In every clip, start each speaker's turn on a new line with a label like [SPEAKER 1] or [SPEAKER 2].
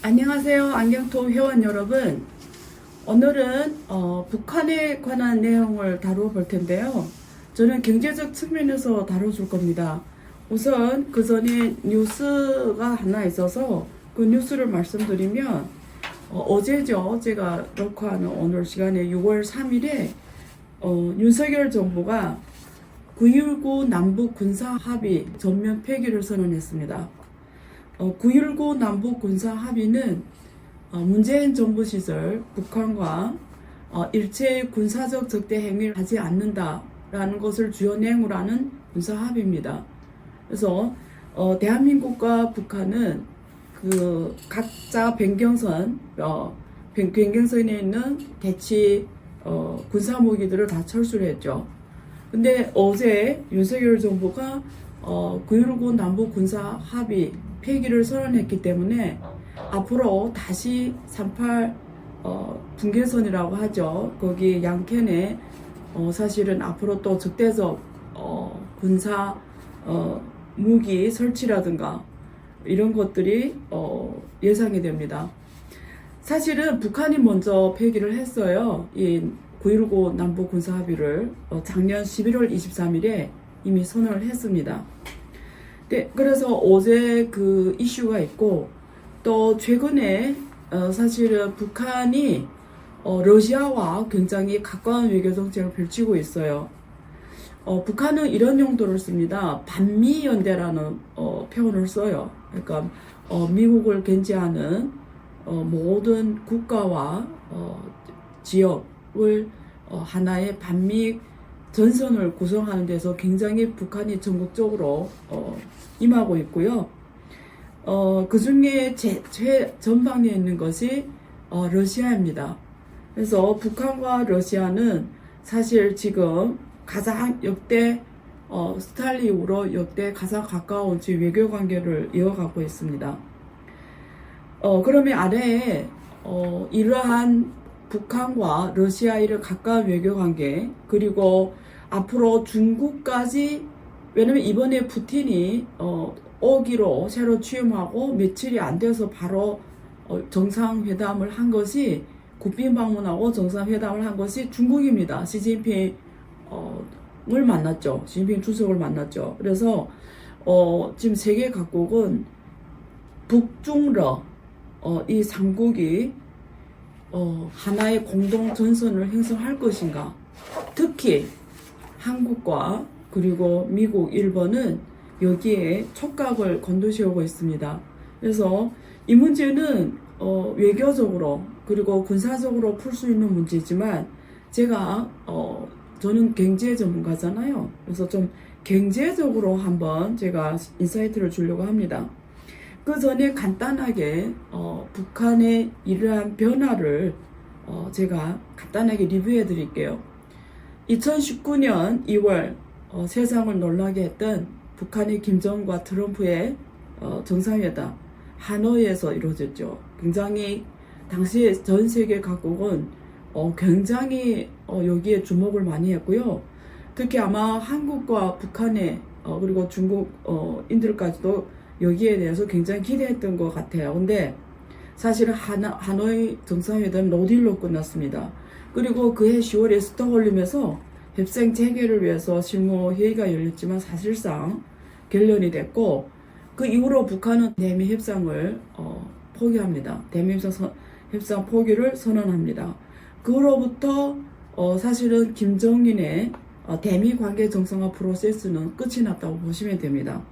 [SPEAKER 1] 안녕하세요. 안경통 회원 여러분. 오늘은 북한에 관한 내용을 다뤄볼 텐데요. 저는 경제적 측면에서 다뤄줄 겁니다. 우선 그 전에 뉴스가 하나 있어서 그 뉴스를 말씀드리면 어제죠. 제가 녹화하는 오늘 시간에 6월 3일에 윤석열 정부가 9.19 남북 군사 합의 전면 폐기를 선언했습니다. 9.19 남북 군사 합의는 문재인 정부 시절 북한과 일체의 군사적 적대 행위를 하지 않는다라는 것을 주요 내용으로 하는 군사 합의입니다. 그래서 대한민국과 북한은 그 각자 변경선에 있는 대치 군사 무기들을 다 철수를 했죠. 근데 어제 윤석열 정부가 9.19 남북 군사 합의 폐기를 선언했기 때문에 앞으로 다시 38 분계선이라고 하죠. 거기 양캔에 사실은 앞으로 또 적대적 군사 무기 설치라든가 이런 것들이 예상이 됩니다. 사실은 북한이 먼저 폐기를 했어요. 이 9.19 남북 군사 합의를 작년 11월 23일에 이미 선언을 했습니다. 네, 그래서 어제 그 이슈가 있고 또 최근에 사실은 북한이 러시아와 굉장히 가까운 외교 정책을 펼치고 있어요. 북한은 이런 용도를 씁니다. 반미연대라는 표현을 써요. 그러니까 미국을 견제하는 모든 국가와 지역을 하나의 반미 전선을 구성하는 데서 굉장히 북한이 전국적으로 임하고 있고요. 그 중에 최전방에 있는 것이 러시아입니다. 그래서 북한과 러시아는 사실 지금 가장 역대 스탈린 이후로 역대 가장 가까운 외교 관계를 이어가고 있습니다. 그러면 아래에 이러한 북한과 러시아의 가까운 외교 관계, 그리고 앞으로 중국까지, 왜냐면 이번에 푸틴이 오기로 새로 취임하고 며칠이 안 돼서 바로 정상회담을 한 것이, 국빈 방문하고 정상회담을 한 것이 중국입니다. 시진핑을 만났죠. 시진핑 주석을 만났죠. 그래서 지금 세계 각국은 북중러 이 3국이 하나의 공동 전선을 형성할 것인가. 특히 한국과 그리고 미국, 일본은 여기에 촉각을 곤두세우고 있습니다. 그래서 이 문제는 외교적으로 그리고 군사적으로 풀 수 있는 문제지만, 저는 경제 전문가잖아요. 그래서 좀 경제적으로 한번 제가 인사이트를 주려고 합니다. 그 전에 간단하게 북한의 이러한 변화를 제가 간단하게 리뷰해 드릴게요. 2019년 2월 세상을 놀라게 했던 북한의 김정은과 트럼프의 정상회담 하노이에서 이루어졌죠. 굉장히 당시에 전 세계 각국은 굉장히 여기에 주목을 많이 했고요. 특히 아마 한국과 북한의 그리고 중국인들까지도 여기에 대해서 굉장히 기대했던 것 같아요. 근데 사실은 하노이 정상회담 노딜로 끝났습니다. 그리고 그해 10월에 스톡홀름에서 협상 재개를 위해서 실무 회의가 열렸지만 사실상 결론이 됐고, 그 이후로 북한은 대미 협상을 포기합니다. 대미 협상 포기를 선언합니다. 그로부터 사실은 김정인의 대미 관계 정상화 프로세스는 끝이 났다고 보시면 됩니다.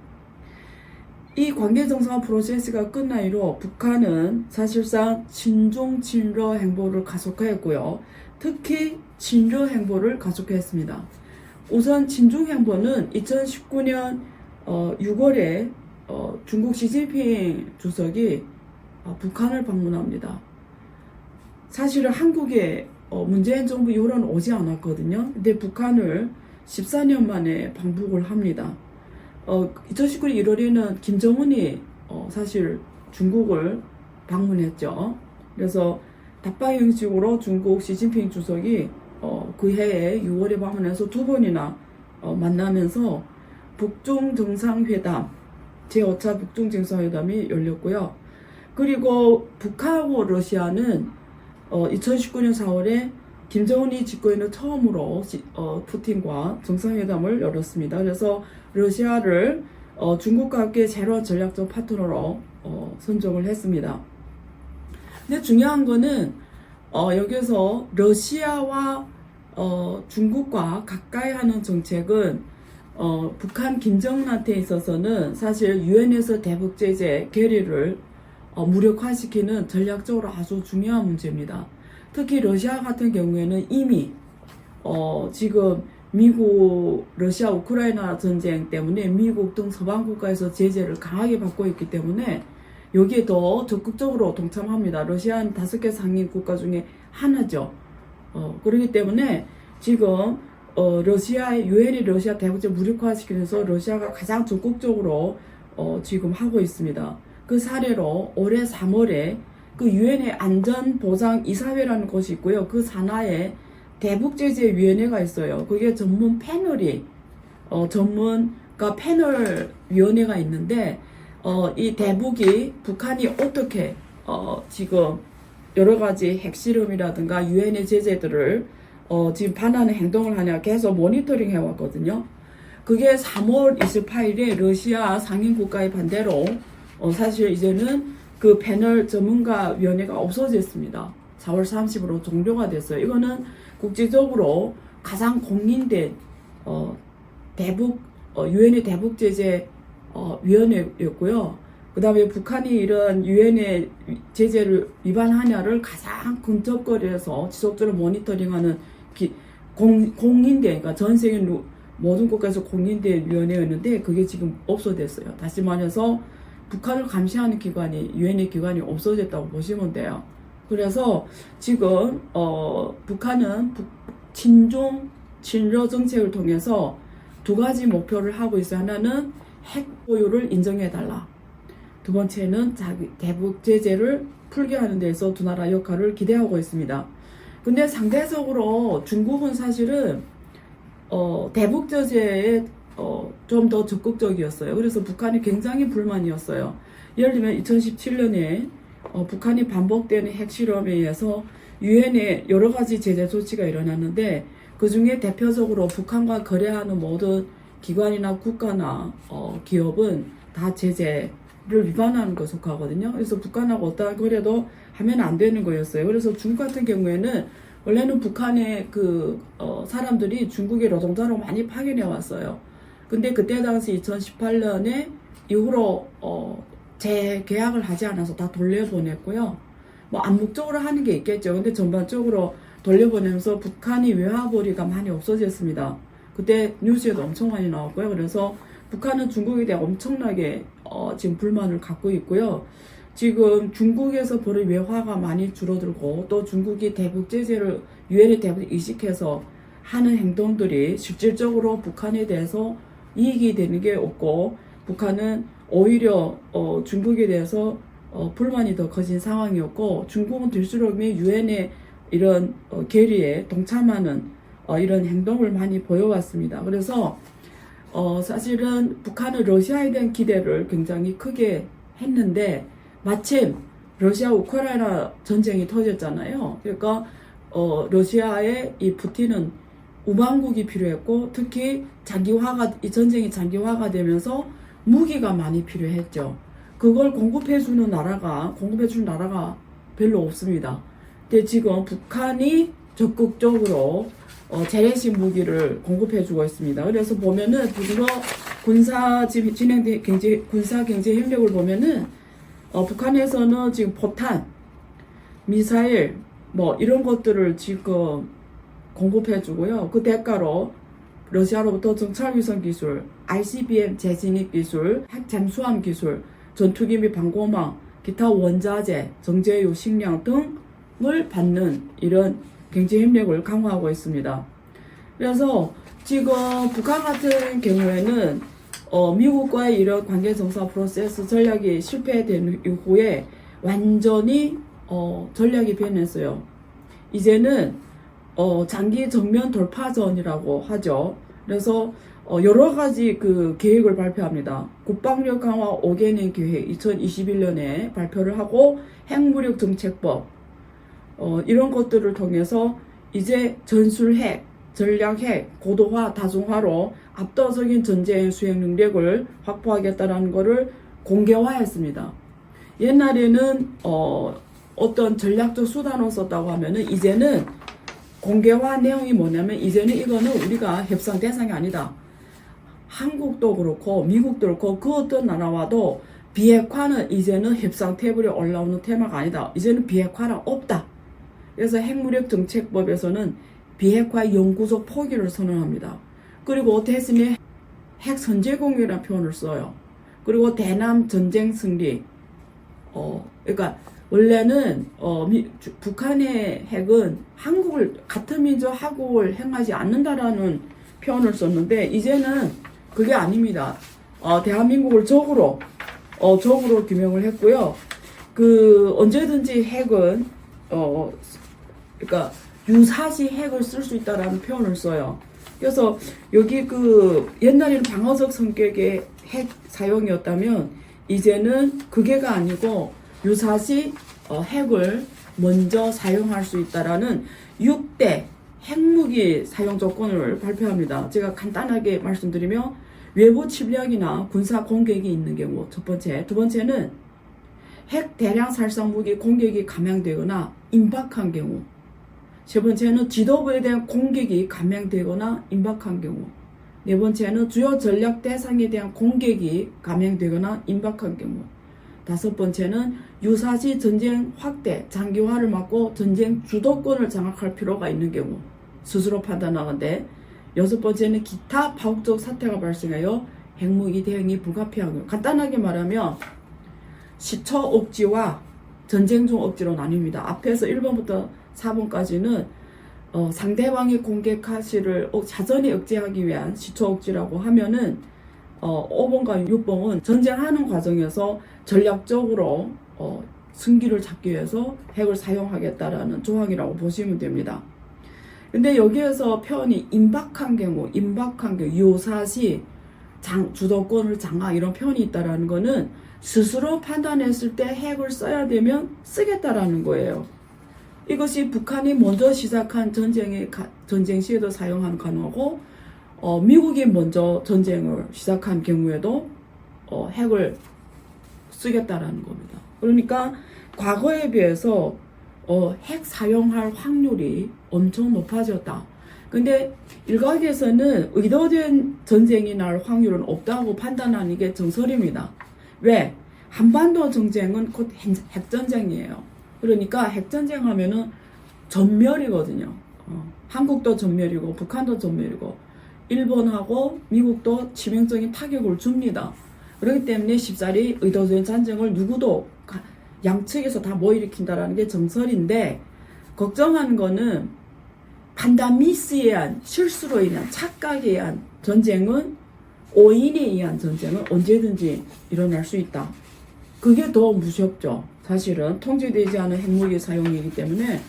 [SPEAKER 1] 이 관계 정상화 프로세스가 끝난 이후 북한은 사실상 친중 친러 행보를 가속화했고요. 특히 친러 행보를 가속화했습니다. 우선 친중 행보는 2019년 6월에 중국 시진핑 주석이 북한을 방문합니다. 사실은 한국에 문재인 정부 이후로는 오지 않았거든요. 근데 북한을 14년 만에 방북을 합니다. 2019년 1월에는 김정은이 사실 중국을 방문했죠. 그래서 답방 형식으로 중국 시진핑 주석이 그 해에 6월에 방문해서 두 번이나 만나면서 북중 정상회담, 제5차 북중 정상회담이 열렸고요. 그리고 북한하고 러시아는 2019년 4월에 김정은이 집권에는 처음으로 푸틴과 정상회담을 열었습니다. 그래서 러시아를 중국과 함께 새로운 전략적 파트너로 선정을 했습니다. 근데 중요한 거는 여기서 러시아와 중국과 가까이 하는 정책은 북한 김정은한테 있어서는 사실 유엔에서 대북 제재 결의를 무력화시키는 전략적으로 아주 중요한 문제입니다. 특히 러시아 같은 경우에는 이미 지금 미국, 러시아, 우크라이나 전쟁 때문에 미국 등 서방 국가에서 제재를 강하게 받고 있기 때문에 여기에 더 적극적으로 동참합니다. 러시아는 5개 상임 국가 중에 하나죠. 그렇기 때문에 지금 러시아의 유엔이 러시아 대북제 무력화시키면서 러시아가 가장 적극적으로 지금 하고 있습니다. 그 사례로 올해 3월에 그 유엔의 안전보장이사회라는 곳이 있고요. 그 산하에 대북제재위원회가 있어요. 그게 전문 패널이 전문가 패널 위원회가 있는데 이 대북이 북한이 어떻게 지금 여러 가지 핵실험이라든가 유엔의 제재들을 지금 반하는 행동을 하냐 계속 모니터링 해왔거든요. 그게 3월 28일에 러시아 상임국가의 반대로 사실 이제는 그 패널 전문가위원회가 없어졌습니다. 4월 30일로 종료가 됐어요. 이거는 국제적으로 가장 공인된 대북 유엔의 대북 제재 위원회였고요. 그 다음에 북한이 이런 유엔의 제재를 위반하냐를 가장 근접거리에서 지속적으로 모니터링하는 공인된, 그러니까 전 세계 모든 국가에서 공인된 위원회였는데 그게 지금 없어졌어요. 다시 말해서 북한을 감시하는 기관이 유엔의 기관이 없어졌다고 보시면 돼요. 그래서 지금 북한은 친러 정책을 통해서 2가지 목표를 하고 있어요. 하나는 핵 보유를 인정해달라. 2번째는 자기 대북 제재를 풀게 하는 데서 두 나라 역할을 기대하고 있습니다. 근데 상대적으로 중국은 사실은 대북 제재에 좀 더 적극적이었어요. 그래서 북한이 굉장히 불만이었어요. 예를 들면 2017년에 북한이 반복되는 핵실험에 의해서 유엔에 여러 가지 제재 조치가 일어났는데 그 중에 대표적으로 북한과 거래하는 모든 기관이나 국가나 기업은 다 제재를 위반하는 거 속하거든요. 그래서 북한하고 어떠한 거래도 하면 안 되는 거였어요. 그래서 중국 같은 경우에는 원래는 북한의 사람들이 중국의 노동자로 많이 파견해 왔어요. 근데 그때 당시 2018년에 이후로 재계약을 하지 않아서 다 돌려보냈고요. 뭐 암묵적으로 하는 게 있겠죠. 근데 전반적으로 돌려보내면서 북한이 외화벌이가 많이 없어졌습니다. 그때 뉴스에도 엄청 많이 나왔고요. 그래서 북한은 중국에 대해 엄청나게 지금 불만을 갖고 있고요. 지금 중국에서 벌인 외화가 많이 줄어들고 또 중국이 대북 제재를 유엔에 대북 이식해서 하는 행동들이 실질적으로 북한에 대해서 이익이 되는 게 없고 북한은 오히려 중국에 대해서 불만이 더 커진 상황이었고 중국은 들수록 유엔의 이런 결의에 동참하는 이런 행동을 많이 보여왔습니다. 그래서 사실은 북한은 러시아에 대한 기대를 굉장히 크게 했는데 마침 러시아 우크라이나 전쟁이 터졌잖아요. 그러니까 러시아의 이 푸틴은 우방국이 필요했고 특히 이 전쟁이 장기화가 되면서 무기가 많이 필요했죠. 그걸 공급해주는 나라가 별로 없습니다. 근데 지금 북한이 적극적으로 재래식 무기를 공급해주고 있습니다. 그래서 보면은 지금 군사 경제 협력을 보면은 북한에서는 지금 포탄, 미사일 뭐 이런 것들을 지금 공급해주고요. 그 대가로 러시아로부터 정찰위성 기술, ICBM 재진입 기술, 핵 잠수함 기술, 전투기 및 방공망, 기타 원자재, 정제유, 식량 등을 받는 이런 경제협력을 강화하고 있습니다. 그래서 지금 북한 같은 경우에는 미국과의 이런 관계 정상 프로세스 전략이 실패된 이후에 완전히 전략이 변했어요. 이제는 장기 정면 돌파전이라고 하죠. 그래서 여러 가지 그 계획을 발표합니다. 국방력 강화 5개년 계획 2021년에 발표를 하고 핵무력 정책법 이런 것들을 통해서 이제 전술핵, 전략핵, 고도화, 다중화로 압도적인 전쟁 수행 능력을 확보하겠다라는 것을 공개화했습니다. 옛날에는 어떤 전략적 수단으로 썼다고 하면은 이제는 공개화 내용이 뭐냐면 이제는 이거는 우리가 협상 대상이 아니다. 한국도 그렇고 미국도 그렇고 그 어떤 나라와도 비핵화는 이제는 협상 테이블에 올라오는 테마가 아니다. 이제는 비핵화는 없다. 그래서 핵무력 정책법에서는 비핵화 영구적 포기를 선언합니다. 그리고 어떻게 했으니 핵 선제 공격이라는 표현을 써요. 그리고 대남 전쟁 승리. 그러니까 원래는 북한의 핵은 한국을 같은 민족 한국을 행하지 않는다라는 표현을 썼는데 이제는 그게 아닙니다. 대한민국을 적으로 규명을 했고요. 그 언제든지 핵은 그러니까 유사시 핵을 쓸 수 있다라는 표현을 써요. 그래서 여기 그 옛날에는 방어적 성격의 핵 사용이었다면 이제는 그게가 아니고 유사시 핵을 먼저 사용할 수 있다라는 6대 핵무기 사용 조건을 발표합니다. 제가 간단하게 말씀드리면 외부 침략이나 군사 공격이 있는 경우 첫 번째, 두 번째는 핵 대량 살상 무기 공격이 감행되거나 임박한 경우, 세 번째는 지도부에 대한 공격이 감행되거나 임박한 경우, 네 번째는 주요 전략 대상에 대한 공격이 감행되거나 임박한 경우, 다섯 번째는 유사시 전쟁 확대, 장기화를 막고 전쟁 주도권을 장악할 필요가 있는 경우 스스로 판단하건대, 여섯 번째는 기타 파국적 사태가 발생하여 핵무기 대응이 불가피한 경우. 간단하게 말하면 시초 억지와 전쟁 중 억지로 나뉩니다. 앞에서 1번부터 4번까지는 상대방의 공격 가시를 사전에 억제하기 위한 시초 억지라고 하면은 5번과 6번은 전쟁하는 과정에서 전략적으로 승기를 잡기 위해서 핵을 사용하겠다라는 조항이라고 보시면 됩니다. 근데 여기에서 표현이 임박한 경우, 유사시 주도권을 장악 이런 표현이 있다라는 거는 스스로 판단했을 때 핵을 써야 되면 쓰겠다라는 거예요. 이것이 북한이 먼저 시작한 전쟁 시에도 사용하는 가능하고 미국이 먼저 전쟁을 시작한 경우에도 핵을 쓰겠다라는 겁니다. 그러니까 과거에 비해서 핵 사용할 확률이 엄청 높아졌다. 근데 일각에서는 의도된 전쟁이 날 확률은 없다고 판단하는 게 정설입니다. 왜? 한반도 전쟁은 곧 핵전쟁이에요. 그러니까 핵전쟁 하면은 전멸이거든요. 한국도 전멸이고 북한도 전멸이고 일본하고 미국도 치명적인 타격을 줍니다. 그렇기 때문에 쉽사리 의도된 전쟁을 누구도 양측에서 다 못 일으킨다라는 게 정설인데, 걱정하는 거는 판단 미스에 의한 실수로 인한 착각에 의한 전쟁은, 오인에 의한 전쟁은 언제든지 일어날 수 있다. 그게 더 무섭죠. 사실은 통제되지 않은 핵무기 사용이기 때문에.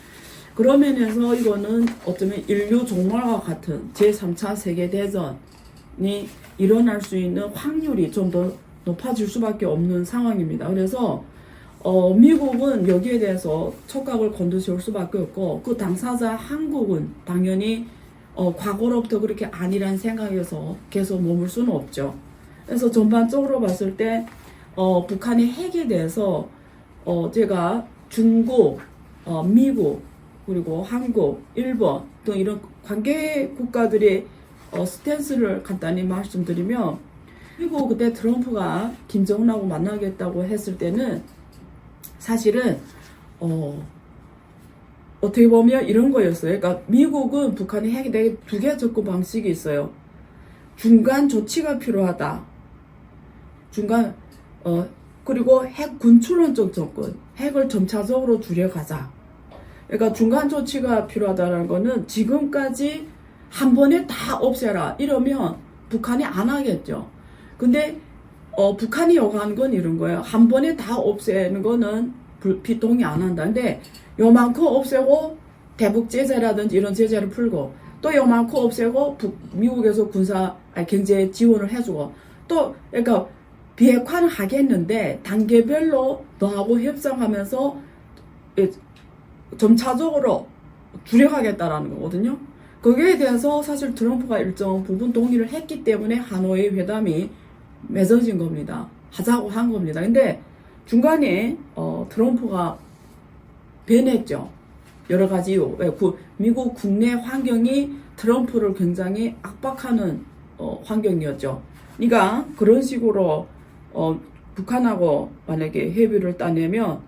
[SPEAKER 1] 그런 면에서 이거는 어쩌면 인류 종말과 같은 제3차 세계대전이 일어날 수 있는 확률이 좀 더 높아질 수밖에 없는 상황입니다. 그래서 미국은 여기에 대해서 촉각을 곤두세울 수밖에 없고, 그 당사자 한국은 당연히 과거로부터 그렇게 아니란 생각에서 계속 머물 수는 없죠. 그래서 전반적으로 봤을 때 북한의 핵에 대해서 제가 중국, 미국, 그리고 한국, 일본 등 이런 관계 국가들의 스탠스를 간단히 말씀드리면, 그리고 그때 트럼프가 김정은하고 만나겠다고 했을 때는 사실은 어떻게 보면 이런 거였어요. 그러니까 미국은 북한이 핵에 대해 두 개의 접근 방식이 있어요. 중간 조치가 필요하다. 그리고 핵 군출론적 접근, 핵을 점차적으로 줄여가자. 그러니까 중간 조치가 필요하다는 거는 지금까지 한 번에 다 없애라 이러면 북한이 안 하겠죠. 근데 북한이 요구하는 건 이런 거예요. 한 번에 다 없애는 거는 비동의 안 한다. 근데 요만큼 없애고 대북 제재라든지 이런 제재를 풀고 또 요만큼 없애고 미국에서 경제 지원을 해주고 또 그러니까 비핵화는 하겠는데 단계별로 너하고 협상하면서 점차적으로 줄여가겠다라는 거거든요. 거기에 대해서 사실 트럼프가 일정 부분 동의를 했기 때문에 하노이 회담이 맺어진 겁니다. 하자고 한 겁니다. 근데 중간에 트럼프가 변했죠. 여러 가지 이유. 미국 국내 환경이 트럼프를 굉장히 압박하는 환경이었죠. 그러니까 그런 식으로 북한하고 만약에 협의를 따내면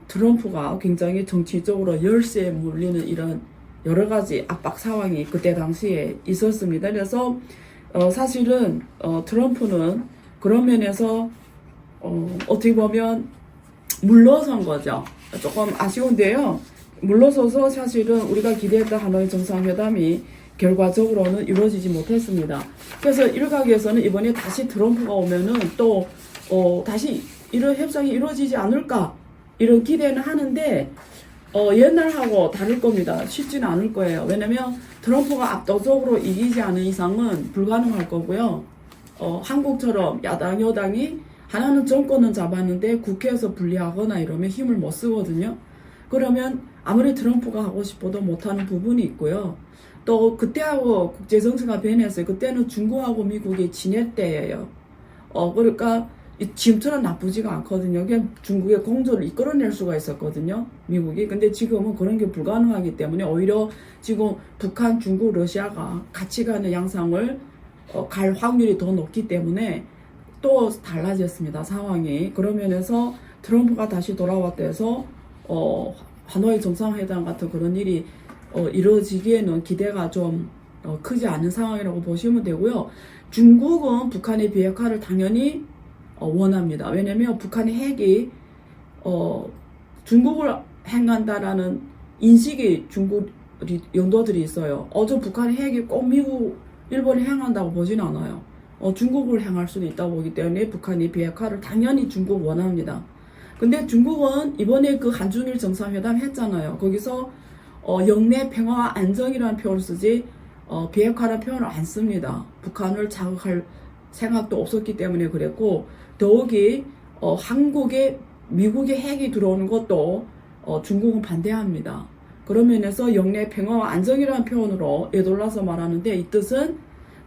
[SPEAKER 1] 트럼프가 굉장히 정치적으로 열세에 물리는 이런 여러 가지 압박 상황이 그때 당시에 있었습니다. 그래서 사실은 트럼프는 그런 면에서 어떻게 보면 물러선 거죠. 조금 아쉬운데요. 물러서서 사실은 우리가 기대했던 하노이 정상회담이 결과적으로는 이루어지지 못했습니다. 그래서 일각에서는 이번에 다시 트럼프가 오면은 또 다시 이런 협상이 이루어지지 않을까 이런 기대는 하는데 옛날하고 다를 겁니다. 쉽지는 않을 거예요. 왜냐면 트럼프가 압도적으로 이기지 않은 이상은 불가능할 거고요. 한국처럼 야당 여당이 하나는 정권은 잡았는데 국회에서 분리하거나 이러면 힘을 못 쓰거든요. 그러면 아무리 트럼프가 하고 싶어도 못하는 부분이 있고요. 또 그때하고 국제정세가 변했어요. 그때는 중국하고 미국이 친해 때예요. 그러니까 지금처럼 나쁘지가 않거든요. 그냥 중국의 공조를 이끌어낼 수가 있었거든요. 미국이. 근데 지금은 그런 게 불가능하기 때문에 오히려 지금 북한, 중국, 러시아가 같이 가는 양상을 갈 확률이 더 높기 때문에 또 달라졌습니다. 상황이. 그런 면에서 트럼프가 다시 돌아왔다 해서 하노이 정상회담 같은 그런 일이 이루어지기에는 기대가 좀 크지 않은 상황이라고 보시면 되고요. 중국은 북한의 비핵화를 당연히 원합니다. 왜냐면 북한의 핵이 중국을 행한다라는 인식이 중국 영도들이 있어요. 저 북한의 핵이 꼭 미국, 일본이 행한다고 보진 않아요. 중국을 향할 수도 있다고 보기 때문에 북한이 비핵화를 당연히 중국 원합니다. 근데 중국은 이번에 그 한중일 정상회담 했잖아요. 거기서 영내 평화와 안정이라는 표현을 쓰지 비핵화라는 표현을 안 씁니다. 북한을 자극할 생각도 없었기 때문에 그랬고 더욱이 한국에 미국의 핵이 들어오는 것도 중국은 반대합니다. 그런 면에서 영내 평화와 안정이라는 표현으로 에돌라서 말하는데 이 뜻은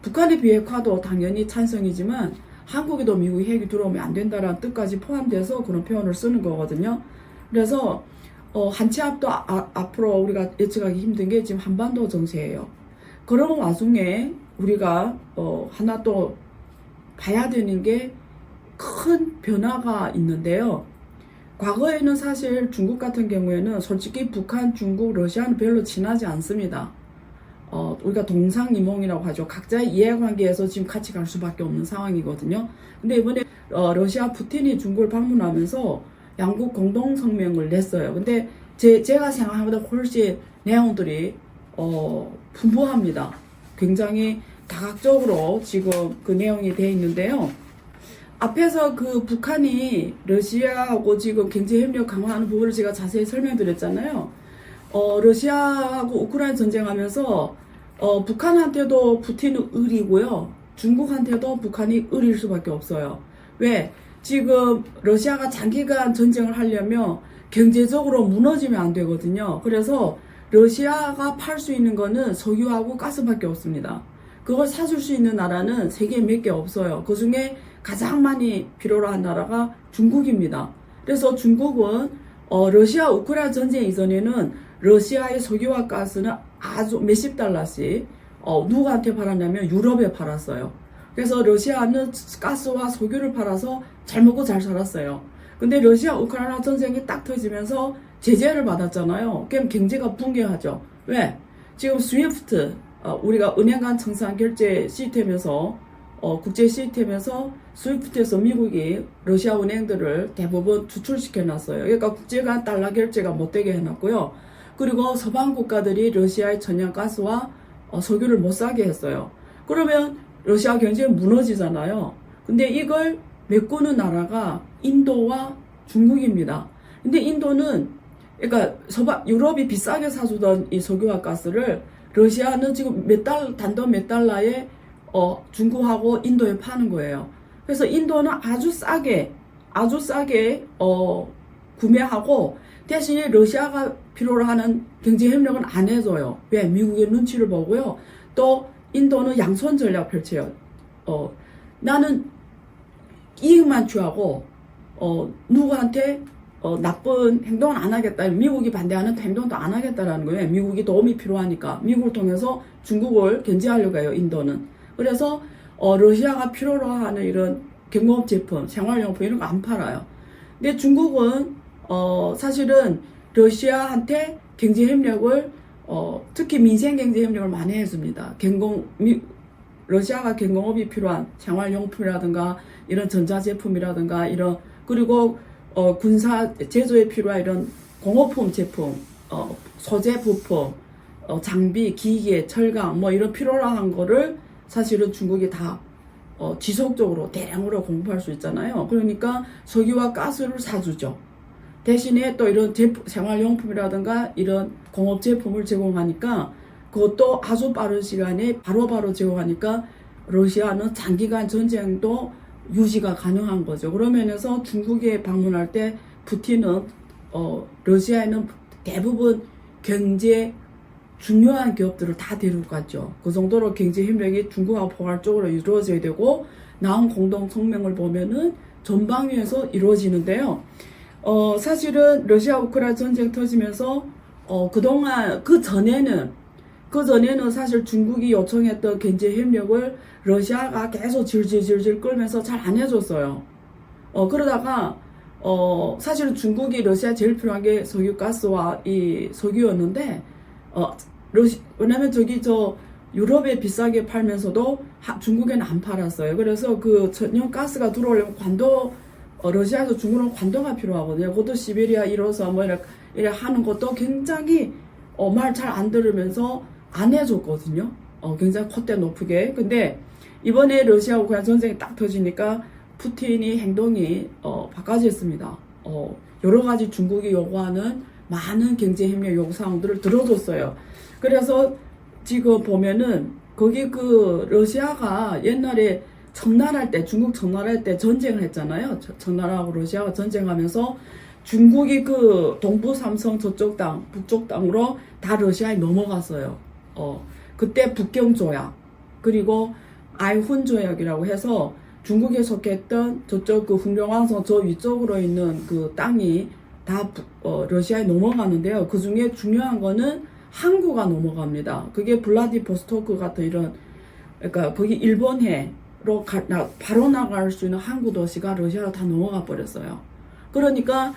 [SPEAKER 1] 북한의 비핵화도 당연히 찬성이지만 한국에도 미국의 핵이 들어오면 안 된다라는 뜻까지 포함돼서 그런 표현을 쓰는 거거든요. 그래서 한치 앞도 앞으로 우리가 예측하기 힘든 게 지금 한반도 정세예요. 그런 와중에 우리가 하나 또 봐야 되는 게 큰 변화가 있는데요. 과거에는 사실 중국 같은 경우에는 솔직히 북한, 중국, 러시아는 별로 친하지 않습니다. 우리가 동상이몽이라고 하죠. 각자의 이해관계에서 지금 같이 갈 수밖에 없는 상황이거든요. 근데 이번에 러시아 푸틴이 중국을 방문하면서 양국 공동성명을 냈어요. 근데 제가 생각한 것보다 훨씬 내용들이 풍부합니다. 굉장히 다각적으로 지금 그 내용이 되어 있는데요. 앞에서 그 북한이 러시아하고 지금 경제협력 강화하는 부분을 제가 자세히 설명드렸잖아요. 러시아하고 우크라이나 전쟁하면서 북한한테도 푸틴은 을이고요. 중국한테도 북한이 을일 수밖에 없어요. 왜? 지금 러시아가 장기간 전쟁을 하려면 경제적으로 무너지면 안 되거든요. 그래서 러시아가 팔 수 있는 거는 석유하고 가스밖에 없습니다. 그걸 사줄 수 있는 나라는 세계에 몇 개 없어요. 그 중에 가장 많이 필요로 한 나라가 중국입니다. 그래서 중국은 러시아 우크라이나 전쟁 이전에는 러시아의 석유와 가스는 아주 몇십 달러씩 누구한테 팔았냐면 유럽에 팔았어요. 그래서 러시아는 가스와 석유를 팔아서 잘 먹고 잘 살았어요. 근데 러시아 우크라이나 전쟁이 딱 터지면서 제재를 받았잖아요. 그럼 경제가 붕괴하죠. 왜? 지금 스위프트 우리가 은행 간 청산 결제 시스템에서 국제 시스템에서 스위프트에서 미국이 러시아 은행들을 대부분 추출시켜 놨어요. 그러니까 국제 간 달러 결제가 못 되게 해놨고요. 그리고 서방 국가들이 러시아의 천연가스와 석유를 못 사게 했어요. 그러면 러시아 경제가 무너지잖아요. 근데 이걸 메꾸는 나라가 인도와 중국입니다. 근데 인도는 그러니까 유럽이 비싸게 사주던 이 석유와 가스를 러시아는 지금 단돈 몇 달러에 중국하고 인도에 파는 거예요. 그래서 인도는 아주 싸게 구매하고 대신에 러시아가 필요로 하는 경제 협력은 안 해줘요. 왜? 미국의 눈치를 보고요. 또 인도는 양손 전략 펼쳐요. 나는 이익만 취하고 누구한테 나쁜 행동은 안 하겠다. 미국이 반대하는 행동도 안 하겠다라는 거예요. 미국이 도움이 필요하니까 미국을 통해서 중국을 견제하려고 해요. 인도는. 그래서 러시아가 필요로 하는 이런 경공업 제품, 생활용품 이런 거 안 팔아요. 근데 중국은 사실은 러시아한테 경제 협력을 특히 민생 경제 협력을 많이 해줍니다. 러시아가 경공업이 필요한 생활용품이라든가 이런 전자제품이라든가 이런 그리고 군사 제조에 필요한 이런 공업품 제품, 소재 부품, 장비, 기계, 철강 뭐 이런 필요한 거를 사실은 중국이 다 지속적으로 대량으로 공급할 수 있잖아요. 그러니까 석유와 가스를 사주죠. 대신에 또 이런 생활용품이라든가 이런 공업 제품을 제공하니까 그것도 아주 빠른 시간에 바로바로 제공하니까 러시아는 장기간 전쟁도 유지가 가능한 거죠. 그런 면에서 중국에 방문할 때 푸틴은 러시아에는 대부분 경제 중요한 기업들을 다 데리고 갔죠. 그 정도로 경제 협력이 중국하고 포괄적으로 이루어져야 되고 나온 공동 성명을 보면은 전방위에서 이루어지는데요. 사실은 러시아 우크라이나 전쟁 터지면서 그동안 그 전에는 사실 중국이 요청했던 경제 협력을 러시아가 계속 질질질질 끌면서 잘 안 해줬어요. 그러다가 사실은 중국이 러시아 제일 필요한 게 석유 가스와 이 석유였는데 왜냐면 유럽에 비싸게 팔면서도 중국에는 안 팔았어요. 그래서 그 천연 가스가 들어오려면 러시아에서 중국은 관도가 필요하거든요. 그것도 시베리아 1호선 뭐 이렇게 하는 것도 굉장히 말 잘 안 들으면서 안 해줬거든요. 굉장히 콧대 높게. 근데 이번에 러시아 우크라이나 전쟁이 딱 터지니까 푸틴이 행동이 바꿔졌습니다. 여러 가지 중국이 요구하는 많은 경제 협력 요구사항들을 들어줬어요. 그래서 지금 보면은 거기 러시아가 옛날에 중국 청나라할 때 전쟁을 했잖아요. 청나라하고 러시아가 전쟁하면서 중국이 동부 삼성 저쪽 땅, 북쪽 땅으로 다 러시아에 넘어갔어요. 그때 북경 조약, 그리고 아이훈 조약이라고 해서 중국에 속했던 저쪽 훌륭왕성 저 위쪽으로 있는 그 땅이 다 러시아에 넘어가는데요. 그 중에 중요한 거는 항구가 넘어갑니다. 그게 블라디보스토크 같은 이런, 그러니까 거기 일본해로 바로 나갈 수 있는 항구 도시가 러시아로 다 넘어가 버렸어요. 그러니까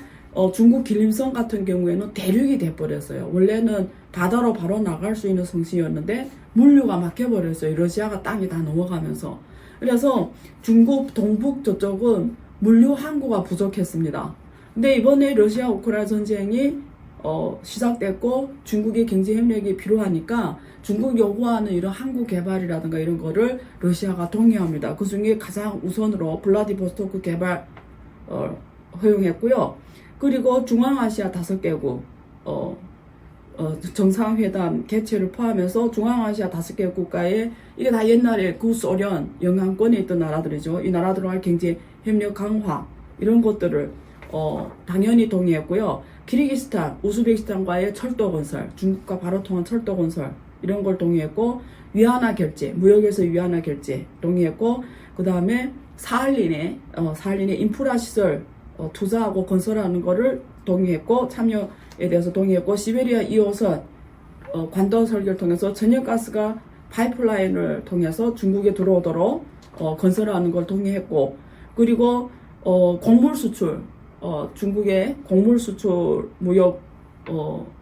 [SPEAKER 1] 중국 길림성 같은 경우에는 대륙이 돼버렸어요. 원래는 바다로 바로 나갈 수 있는 성씨였는데 물류가 막혀버렸어요. 러시아가 땅이 다 넘어가면서. 그래서 중국 동북 저쪽은 물류 항구가 부족했습니다. 근데 이번에 러시아 우크라이나 전쟁이 시작됐고 중국의 경제 협력이 필요하니까 중국 요구하는 이런 항구 개발이라든가 이런 거를 러시아가 동의합니다. 그 중에 가장 우선으로 블라디보스토크 개발 허용했고요. 그리고 중앙아시아 5개국 정상회담 개최를 포함해서 중앙아시아 5개 국가에 이게 다 옛날에 구소련 영향권에 있던 나라들이죠. 이 나라들과의 경제 협력 강화 이런 것들을 당연히 동의했고요. 키르기스탄, 우즈베키스탄과의 철도 건설, 중국과 바로 통한 철도 건설 이런 걸 동의했고 위안화 결제, 무역에서 위안화 결제 동의했고 그 다음에 사할린의 인프라 시설 투자하고 건설하는 거를 동의했고 참여에 대해서 동의했고 시베리아 2호선 관도 설계를 통해서 천연가스가 파이프라인을 통해서 중국에 들어오도록 건설하는 걸 동의했고 그리고 곡물 수출 중국의 곡물 수출 무역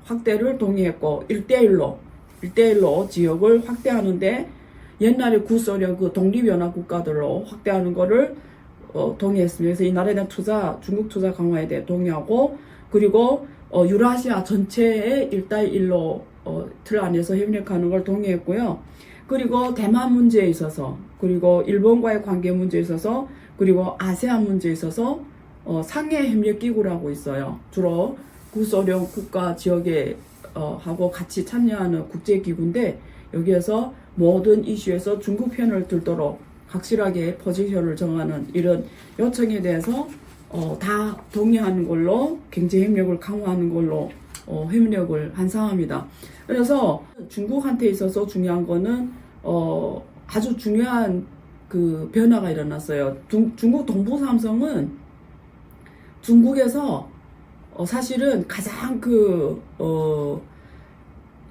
[SPEAKER 1] 확대를 동의했고 1대1로 지역을 확대하는데 옛날에 구소련 독립연합 국가들로 확대하는 거를 동의했습니다. 그래서 이 나라에 대한 중국 투자 강화에 대해 동의하고 그리고 유라시아 전체의 1대1로 틀 안에서 협력하는 걸 동의했고요. 그리고 대만 문제에 있어서 그리고 일본과의 관계 문제에 있어서 그리고 아세안 문제에 있어서 상해 협력기구라고 있어요. 주로 구소련 국가 지역에 하고 같이 참여하는 국제기구인데 여기에서 모든 이슈에서 중국 편을 들도록 확실하게 포지션을 정하는 이런 요청에 대해서 다 동의하는 걸로 경제협력을 강화하는 걸로 협력을 한 상황입니다. 그래서 중국한테 있어서 중요한 거는 아주 중요한 그 변화가 일어났어요. 중국 동부삼성은 중국에서 사실은 가장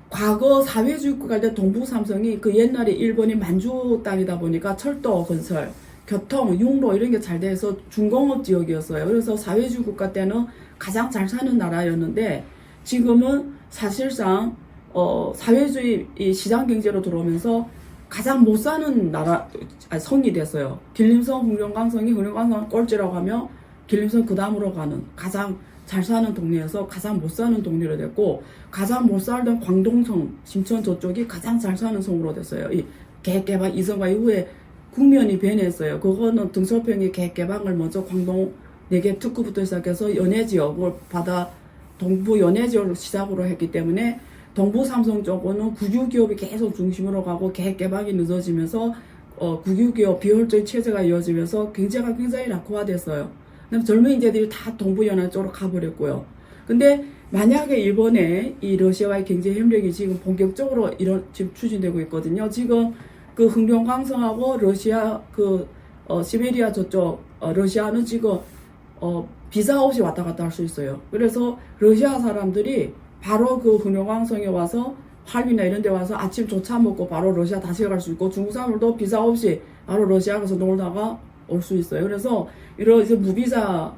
[SPEAKER 1] 과거 사회주의 국가일 때 동부삼성이 그 옛날에 일본이 만주 땅이다 보니까 철도 건설, 교통, 육로 이런 게 잘 돼서 중공업 지역이었어요. 그래서 사회주의 국가 때는 가장 잘 사는 나라였는데 지금은 사실상 사회주의 시장 경제로 들어오면서 가장 못 사는 성이 됐어요. 길림성, 흥룡강성은 꼴찌라고 하며 길림성 그 다음으로 가는 가장 잘 사는 동네에서 가장 못 사는 동네로 됐고 가장 못 살던 광동성, 심천 저쪽이 가장 잘 사는 성으로 됐어요. 이 계획개방 이전과 이후에 국면이 변했어요. 그거는 등소평이 계획개방을 먼저 광동 4개 특구부터 시작해서 연해지역을 동부 연해지역을 시작으로 했기 때문에 동부삼성 쪽은 국유기업이 계속 중심으로 가고 계획개방이 늦어지면서 국유기업 비효율적 체제가 이어지면서 경제가 굉장히 낙후화됐어요. 젊은 인재들이 다 동부연안 쪽으로 가버렸고요. 근데 만약에 일본의 이 러시아와의 경제 협력이 지금 본격적으로 지금 추진되고 있거든요. 지금 그 흥룡강성하고 러시아 시베리아 저쪽 러시아는 지금 비자 없이 왔다 갔다 할 수 있어요. 그래서 러시아 사람들이 바로 그 흥룡강성에 와서 할비나 이런 데 와서 아침 조차 먹고 바로 러시아 다시 갈 수 있고 중국 사람들도 비자 없이 바로 러시아 가서 놀다가 올 수 있어요. 그래서 이런 무비자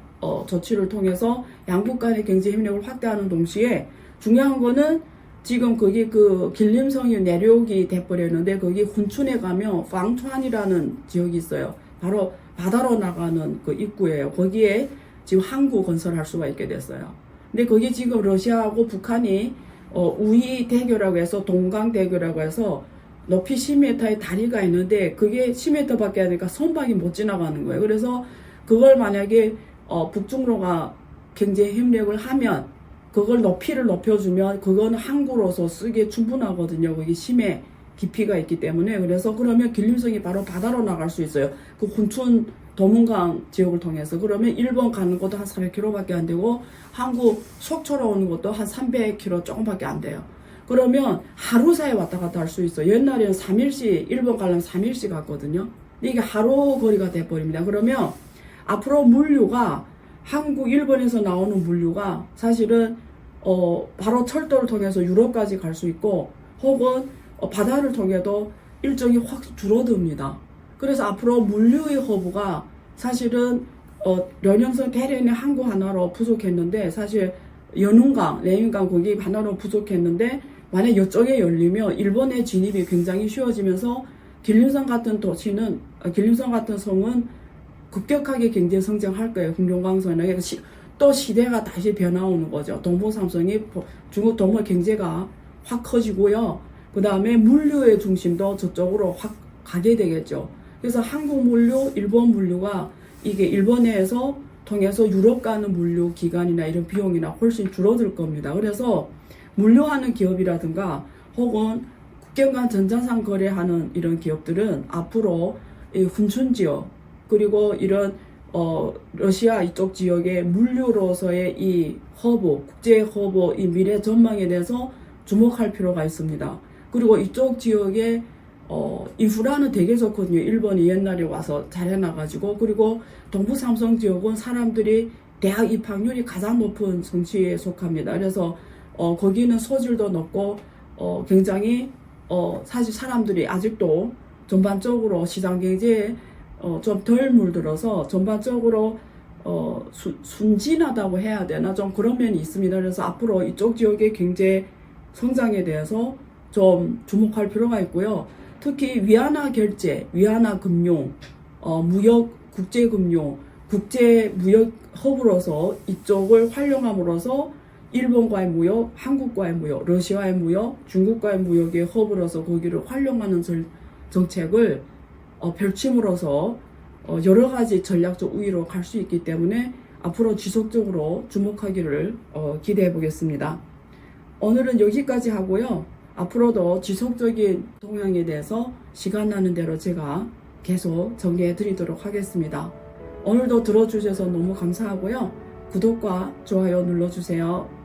[SPEAKER 1] 조치를 통해서 양국 간의 경제 협력을 확대하는 동시에 중요한 거는 지금 거기 그 길림성이 내륙이 돼버렸는데 거기 훈춘에 가면 방川이라는 지역이 있어요. 바로 바다로 나가는 그 입구예요. 거기에 지금 항구 건설할 수가 있게 됐어요. 근데 거기 지금 러시아하고 북한이 우이 대교라고 해서 동강 대교라고 해서 높이 10m의 다리가 있는데 그게 10m밖에 안 되니까 선박이 못 지나가는 거예요. 그래서 그걸 만약에 북중로가 경제 협력을 하면 그걸 높이를 높여주면 그거는 항구로서 쓰기에 충분하거든요. 거기 심해 깊이가 있기 때문에. 그래서 그러면 길림성이 바로 바다로 나갈 수 있어요. 그 훈춘 도문강 지역을 통해서. 그러면 일본 가는 것도 한 400km밖에 안 되고 한국 속초로 오는 것도 한 300km 조금밖에 안 돼요. 그러면 하루 사이에 왔다 갔다 할 수 있어요. 옛날에는 3일씩 일본 가려면 3일씩 갔거든요. 이게 하루 거리가 돼버립니다. 그러면 앞으로 물류가 한국, 일본에서 나오는 물류가 사실은 바로 철도를 통해서 유럽까지 갈 수 있고 혹은 바다를 통해도 일정이 확 줄어듭니다. 그래서 앞으로 물류의 허브가 사실은 련영선 대련의 항구 하나로 부족했는데 사실 연운강, 레인강 거기 하나로 부족했는데 만약 이쪽에 열리면 일본의 진입이 굉장히 쉬워지면서 길림성 같은 성은 급격하게 경제 성장할 거예요. 흥룡강성은. 또 시대가 다시 변화오는 거죠. 동부삼성이 중국 동부 경제가 확 커지고요. 그 다음에 물류의 중심도 저쪽으로 확 가게 되겠죠. 그래서 한국 물류, 일본 물류가 이게 일본에서 통해서 유럽 가는 물류 기간이나 이런 비용이나 훨씬 줄어들 겁니다. 그래서 물류하는 기업이라든가 혹은 국경 간 전자상 거래하는 이런 기업들은 앞으로 이 훈춘 지역 그리고 이런 러시아 이쪽 지역의 물류로서의 이 허브, 국제 허브, 이 미래 전망에 대해서 주목할 필요가 있습니다. 그리고 이쪽 지역의 인프라는 되게 좋거든요. 일본이 옛날에 와서 잘 해놔가지고. 그리고 동부삼성 지역은 사람들이 대학 입학률이 가장 높은 성취에 속합니다. 그래서 거기는 소질도 높고 굉장히 사실 사람들이 아직도 전반적으로 시장 경제에 좀 덜 물들어서 전반적으로 순진하다고 해야 되나 좀 그런 면이 있습니다. 그래서 앞으로 이쪽 지역의 경제 성장에 대해서 좀 주목할 필요가 있고요. 특히 위안화 결제, 위안화 금융, 무역, 국제금융, 국제무역 허브로서 이쪽을 활용함으로써 일본과의 무역, 한국과의 무역, 러시아의 무역, 중국과의 무역의 허브로서 거기를 활용하는 정책을 펼침으로써 여러 가지 전략적 우위로 갈 수 있기 때문에 앞으로 지속적으로 주목하기를 기대해 보겠습니다. 오늘은 여기까지 하고요. 앞으로도 지속적인 동향에 대해서 시간 나는 대로 제가 계속 정리해 드리도록 하겠습니다. 오늘도 들어주셔서 너무 감사하고요. 구독과 좋아요 눌러주세요.